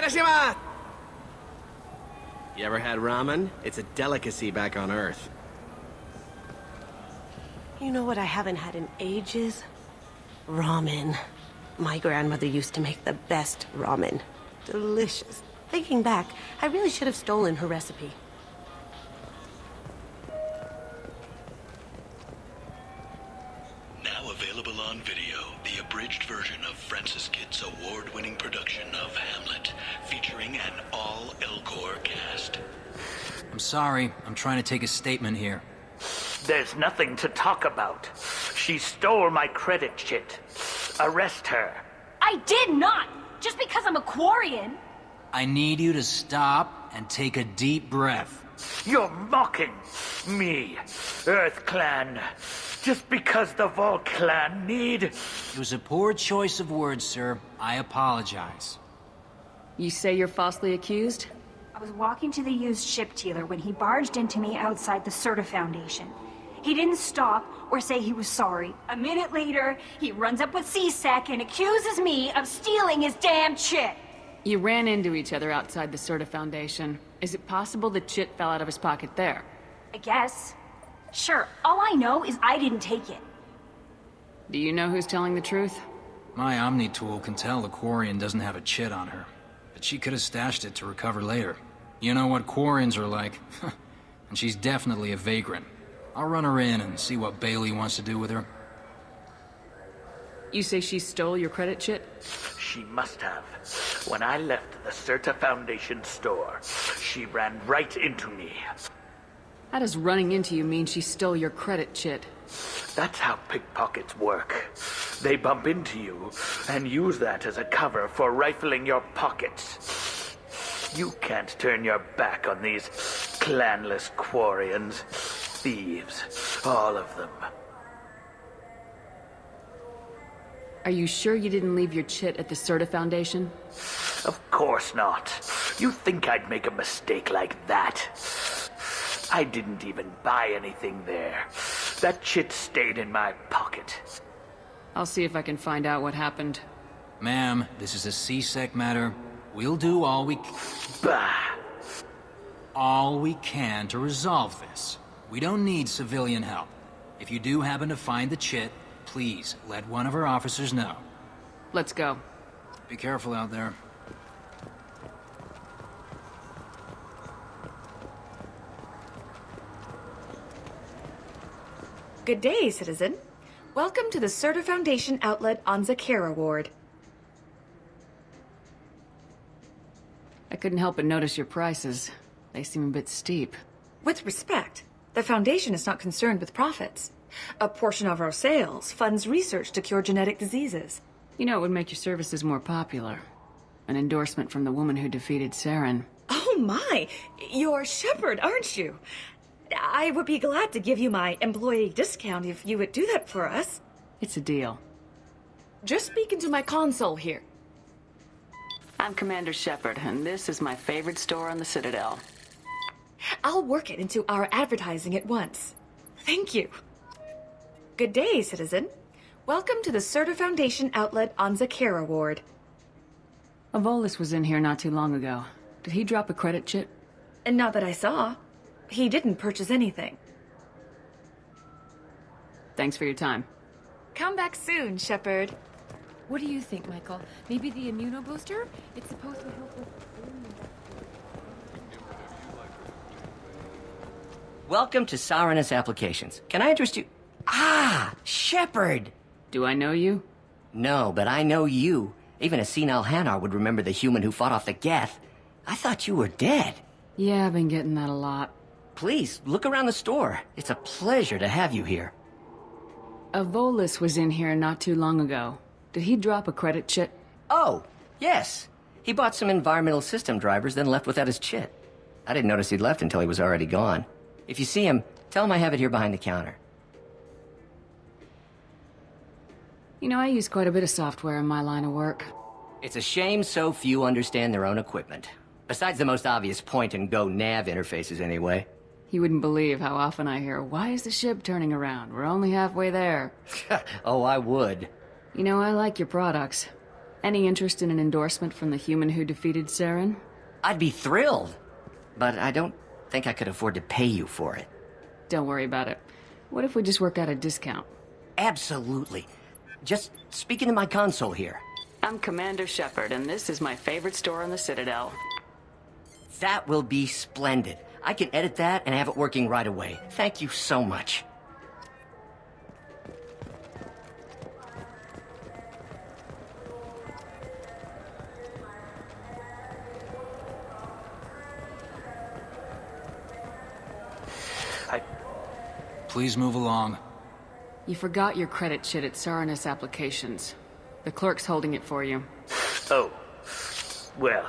Urashima! You ever had ramen? It's a delicacy back on Earth. You know what I haven't had in ages? Ramen. My grandmother used to make the best ramen. Delicious. Thinking back, I really should have stolen her recipe. Now available on video, the abridged version of Francis Kidd's award-winning production of Hamlet, featuring an all-Elcor cast. I'm sorry, I'm trying to take a statement here. There's nothing to talk about. She stole my credit chit. Arrest her. I did not! Just because I'm a Quarian! I need you to stop and take a deep breath. You're mocking me, Earth Clan. Just because the Vol Clan need... It was a poor choice of words, sir. I apologize. You say you're falsely accused? I was walking to the used ship dealer when he barged into me outside the Serta Foundation. He didn't stop or say he was sorry. A minute later, he runs up with C-Sec and accuses me of stealing his damn chit. You ran into each other outside the Serta Foundation. Is it possible the chit fell out of his pocket there? I guess. Sure, all I know is I didn't take it. Do you know who's telling the truth? My Omni tool can tell the Quarian doesn't have a chit on her, but she could have stashed it to recover later. You know what Quarians are like, and she's definitely a vagrant. I'll run her in and see what Bailey wants to do with her. You say she stole your credit chit? She must have. When I left the Serta Foundation store, she ran right into me. How does running into you mean she stole your credit chit? That's how pickpockets work. They bump into you and use that as a cover for rifling your pockets. You can't turn your back on these clanless Quarians. Thieves, all of them. Are you sure you didn't leave your chit at the Serta Foundation? Of course not. You think I'd make a mistake like that? I didn't even buy anything there. That chit stayed in my pocket. I'll see if I can find out what happened. Ma'am, this is a C-Sec matter. We'll do all we can to resolve this. We don't need civilian help. If you do happen to find the chit, please let one of our officers know. Let's go. Be careful out there. Good day, citizen. Welcome to the Serta Foundation outlet on Zakera Ward. I couldn't help but notice your prices. They seem a bit steep. With respect, the Foundation is not concerned with profits. A portion of our sales funds research to cure genetic diseases. You know, it would make your services more popular. An endorsement from the woman who defeated Saren. Oh my! You're Shepard, aren't you? I would be glad to give you my employee discount if you would do that for us. It's a deal. Just speak into my console here. I'm Commander Shepard, and this is my favorite store on the Citadel. I'll work it into our advertising at once. Thank you. Good day, citizen. Welcome to the Serta Foundation outlet on Zakera Ward. Avolis was in here not too long ago. Did he drop a credit chit? And not that I saw. He didn't purchase anything. Thanks for your time. Come back soon, Shepard. What do you think, Michael? Maybe the immunobooster? It's supposed to help with... Welcome to Saranus Applications. Can I interest you? Ah, Shepard! Do I know you? No, but I know you. Even a senile Hanar would remember the human who fought off the Geth. I thought you were dead. Yeah, I've been getting that a lot. Please, look around the store. It's a pleasure to have you here. Avolis was in here not too long ago. Did he drop a credit chit? Oh, yes. He bought some environmental system drivers, then left without his chit. I didn't notice he'd left until he was already gone. If you see him, tell him I have it here behind the counter. You know, I use quite a bit of software in my line of work. It's a shame so few understand their own equipment. Besides the most obvious point-and-go nav interfaces, anyway. You wouldn't believe how often I hear, "Why is the ship turning around? We're only halfway there." Oh, I would. You know, I like your products. Any interest in an endorsement from the human who defeated Saren? I'd be thrilled, but I don't think I could afford to pay you for it. Don't worry about it. What if we just work out a discount? Absolutely. Just speak into my console here. I'm Commander Shepard, and this is my favorite store on the Citadel. That will be splendid. I can edit that and have it working right away. Thank you so much. Please move along. You forgot your credit sheet at Saranus Applications. The clerk's holding it for you. Oh. Well,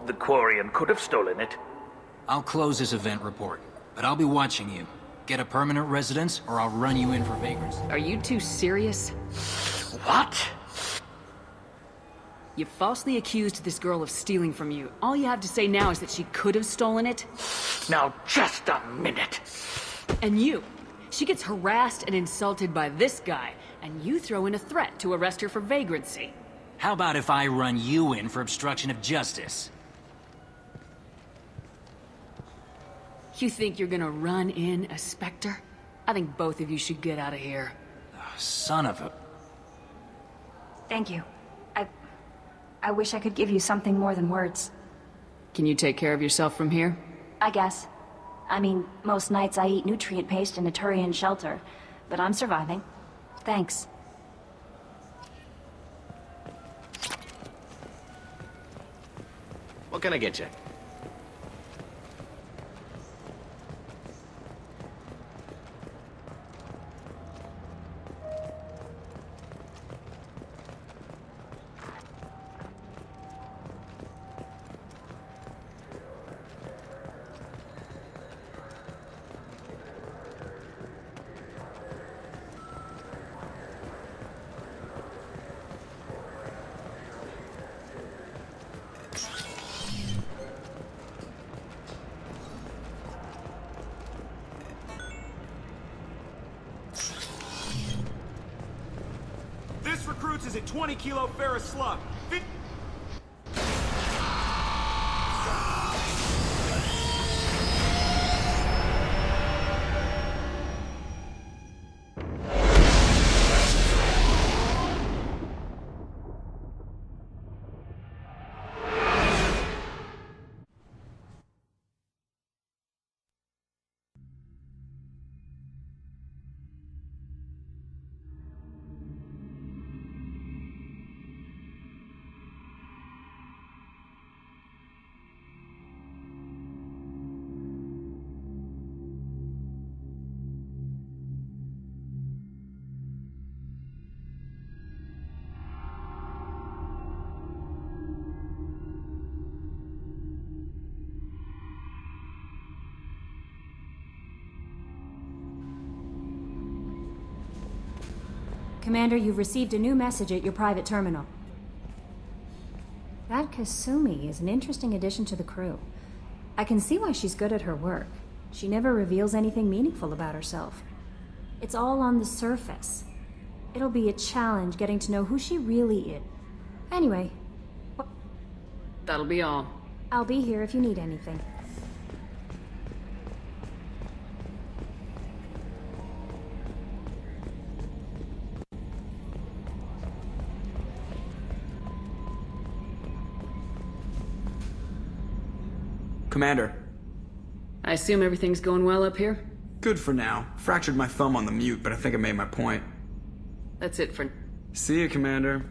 the Quarian could have stolen it. I'll close this event report, but I'll be watching you. Get a permanent residence, or I'll run you in for vagrancy. Are you two serious? What? You falsely accused this girl of stealing from you. All you have to say now is that she could have stolen it? Now, just a minute. And you. She gets harassed and insulted by this guy, and you throw in a threat to arrest her for vagrancy. How about if I run you in for obstruction of justice? You think you're gonna run in a Spectre? I think both of you should get out of here. Son of a... Thank you. I wish I could give you something more than words. Can you take care of yourself from here? I guess. I mean, most nights I eat nutrient paste in a Turian shelter, but I'm surviving. Thanks. What can I get you? This recruits is a 20 kilo ferrous slug. Commander, you've received a new message at your private terminal. That Kasumi is an interesting addition to the crew. I can see why she's good at her work. She never reveals anything meaningful about herself. It's all on the surface. It'll be a challenge getting to know who she really is. Anyway, that'll be all. I'll be here if you need anything. Commander. I assume everything's going well up here? Good for now. Fractured my thumb on the mute, but I think I made my point. That's it for... See you, Commander.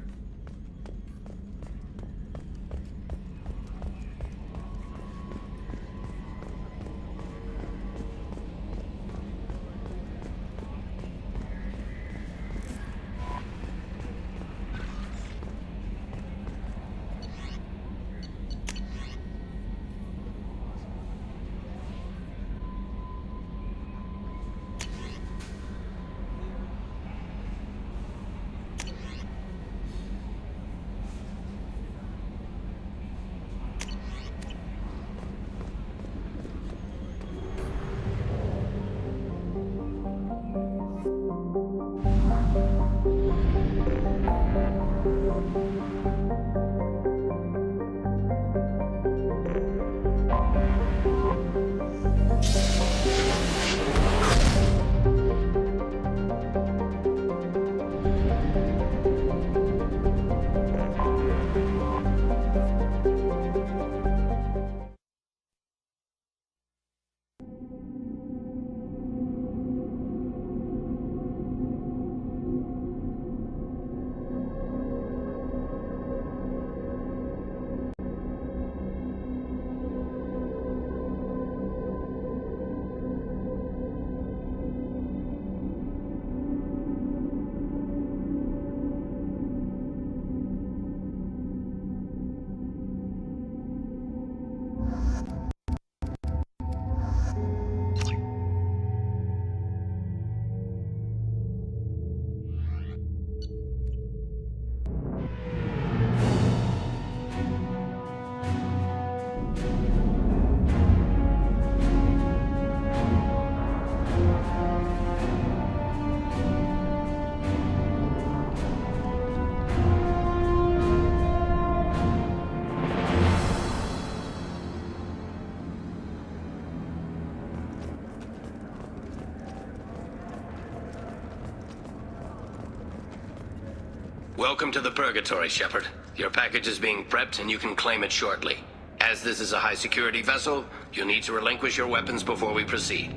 Welcome to the Purgatory, Shepard. Your package is being prepped and you can claim it shortly. As this is a high-security vessel, you'll need to relinquish your weapons before we proceed.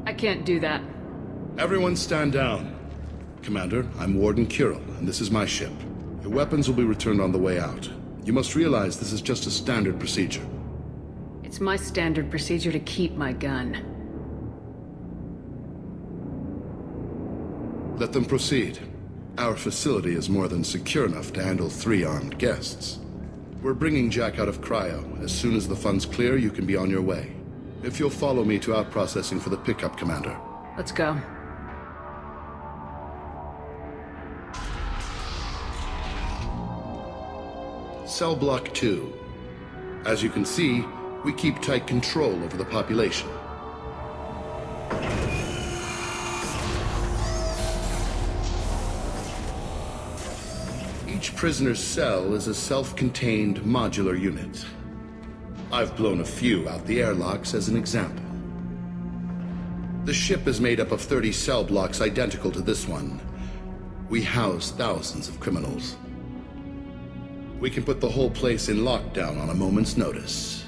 I can't do that. Everyone stand down. Commander, I'm Warden Kirill, and this is my ship. Your weapons will be returned on the way out. You must realize this is just a standard procedure. It's my standard procedure to keep my gun. Let them proceed. Our facility is more than secure enough to handle 3 armed guests. We're bringing Jack out of cryo. As soon as the funds clear, you can be on your way. If you'll follow me to out processing for the pickup, Commander. Let's go. Cell Block 2. As you can see, we keep tight control over the population. Each prisoner's cell is a self-contained modular unit. I've blown a few out the airlocks as an example. The ship is made up of 30 cell blocks identical to this one. We house thousands of criminals. We can put the whole place in lockdown on a moment's notice.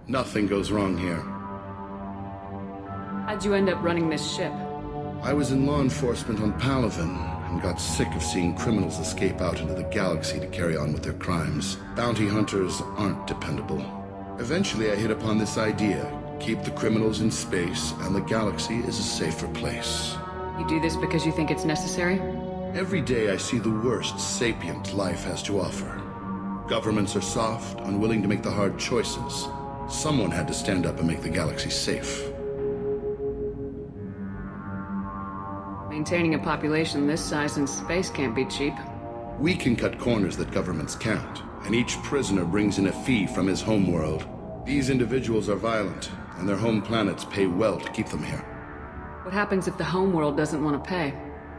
Nothing goes wrong here. How'd you end up running this ship? I was in law enforcement on Palaven and got sick of seeing criminals escape out into the galaxy to carry on with their crimes. Bounty hunters aren't dependable. Eventually I hit upon this idea. Keep the criminals in space and the galaxy is a safer place. You do this because you think it's necessary? Every day I see the worst sapient life has to offer. Governments are soft, unwilling to make the hard choices. Someone had to stand up and make the galaxy safe. Maintaining a population this size in space can't be cheap. We can cut corners that governments can't, and each prisoner brings in a fee from his homeworld. These individuals are violent, and their home planets pay well to keep them here. What happens if the homeworld doesn't want to pay?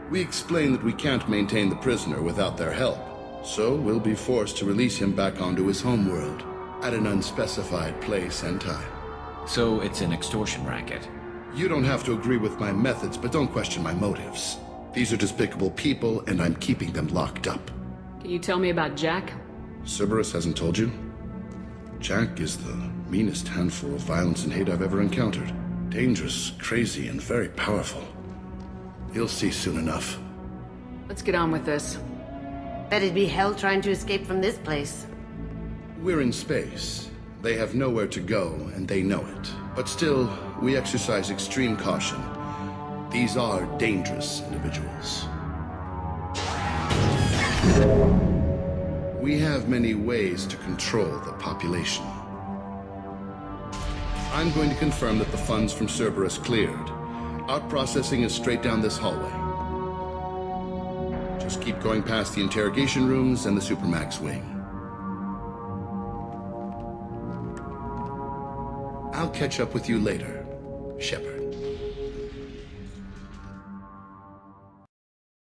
We explain that we can't maintain the prisoner without their help, so we'll be forced to release him back onto his homeworld at an unspecified place and time. So it's an extortion racket? You don't have to agree with my methods, but don't question my motives. These are despicable people, and I'm keeping them locked up. Can you tell me about Jack? Cerberus hasn't told you? Jack is the meanest handful of violence and hate I've ever encountered. Dangerous, crazy, and very powerful. You'll see soon enough. Let's get on with this. Bet it'd be hell trying to escape from this place. We're in space. They have nowhere to go, and they know it. But still, we exercise extreme caution. These are dangerous individuals. We have many ways to control the population. I'm going to confirm that the funds from Cerberus cleared. Out-processing is straight down this hallway. Just keep going past the interrogation rooms and the Supermax wing. I'll catch up with you later, Shepard.